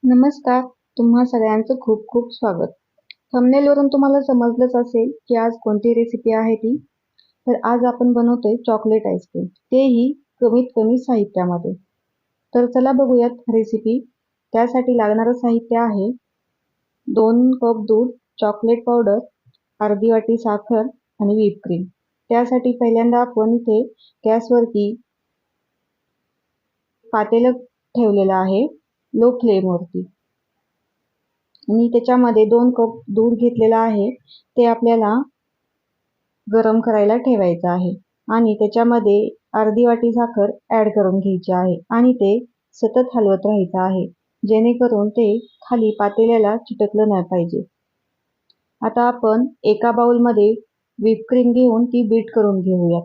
नमस्कार. तुम्हा सगळ्यांचं खूप खूप स्वागत. थंबनेलवरून तुम्हाला समजलंच असेल की आज कोणती रेसिपी आहे ती. तर आज आपण बनवतोय चॉकलेट आईस्क्रीम, तेही कमीत कमी साहित्यामध्ये. तर चला बघूयात रेसिपी. त्यासाठी लागणारं साहित्य आहे 2 कप दूध, चॉकलेट पावडर, अर्धी वाटी साखर आणि व्हिप क्रीम. त्यासाठी पहिल्यांदा आपण इथे गॅसवरती पातेलं ठेवलेलं आहे लो फ्लेमवरती. आणि त्याच्यामध्ये 2 कप दूध घेतलेलं आहे, ते आपल्याला गरम करायला ठेवायचं आहे. आणि त्याच्यामध्ये अर्धी वाटी साखर ॲड करून घ्यायची आहे आणि ते सतत हलवत राहायचं आहे, जेणेकरून ते खाली पातेल्याला चिटकलं नाही पाहिजे. आता आपण एका बाउलमध्ये व्हिप क्रीम घेऊन ती बीट करून घेऊया.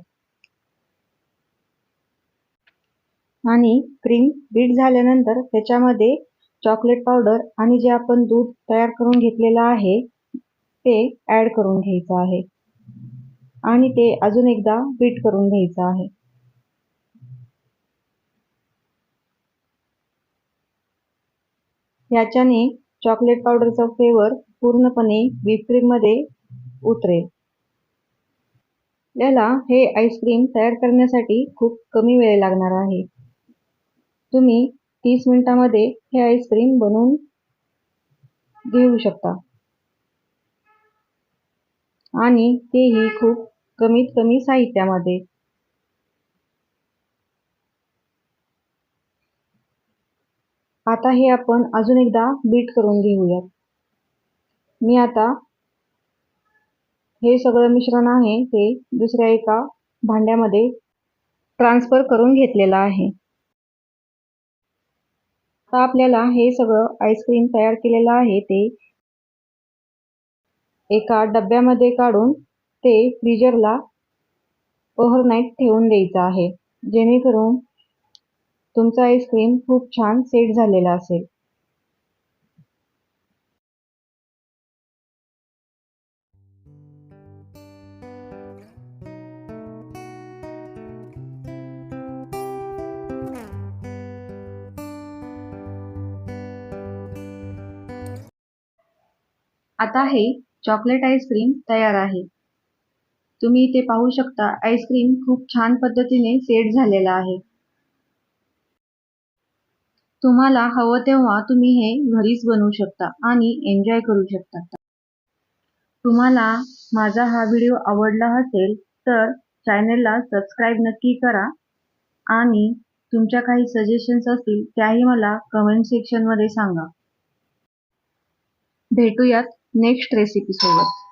आणि क्रीम बीट झाल्यानंतर त्याच्यामध्ये चॉकलेट पावडर आणि जे आपण दूध तयार करून घेतलेलं आहे ते ॲड करून घ्यायचं आहे आणि ते अजून एकदा बीट करून घ्यायचं आहे. याच्याने चॉकलेट पावडरचा फ्लेवर पूर्णपणे व्हिप क्रीम मध्ये उतरेल. आपल्याला हे आईस्क्रीम तयार करण्यासाठी खूप कमी वेळ लागणार आहे. तुम्ही 30 मिनिटांमध्ये हे आईस्क्रीम बनवून घेऊ शकता आणि तेही खूप कमीत कमी साहित्यामध्ये. आता हे आपण अजून एकदा बीट करून घेऊयात. मी आता हे सगळं मिश्रण आहे ते दुसऱ्या एका भांड्यामध्ये ट्रान्सफर करून घेतलेलं आहे. आता आपल्याला हे सगळं आईस्क्रीम तयार केलेलं आहे ते एका डब्यामध्ये काढून ते फ्रीजरला ओव्हरनाईट ठेवून द्यायचं आहे, जेणेकरून तुमचं आईस्क्रीम खूप छान सेट झालेलं असेल. आता हे चॉकलेट आईस्क्रीम तयार आहे. तुम्ही इथे पाहू शकता आईस्क्रीम खूप छान पद्धतीने सेट झालेला आहे. तुम्हाला हवं तेव्हा तुम्ही हे घरीच बनवू शकता आणि एन्जॉय करू शकता. तुम्हाला माझा हा व्हिडिओ आवडला असेल तर चॅनलला सबस्क्राईब नक्की करा आणि तुमच्या काही सजेशन्स असतील त्याही मला कमेंट सेक्शनमध्ये सांगा. भेटूयात नेक्स्ट रेसिपी सोबत.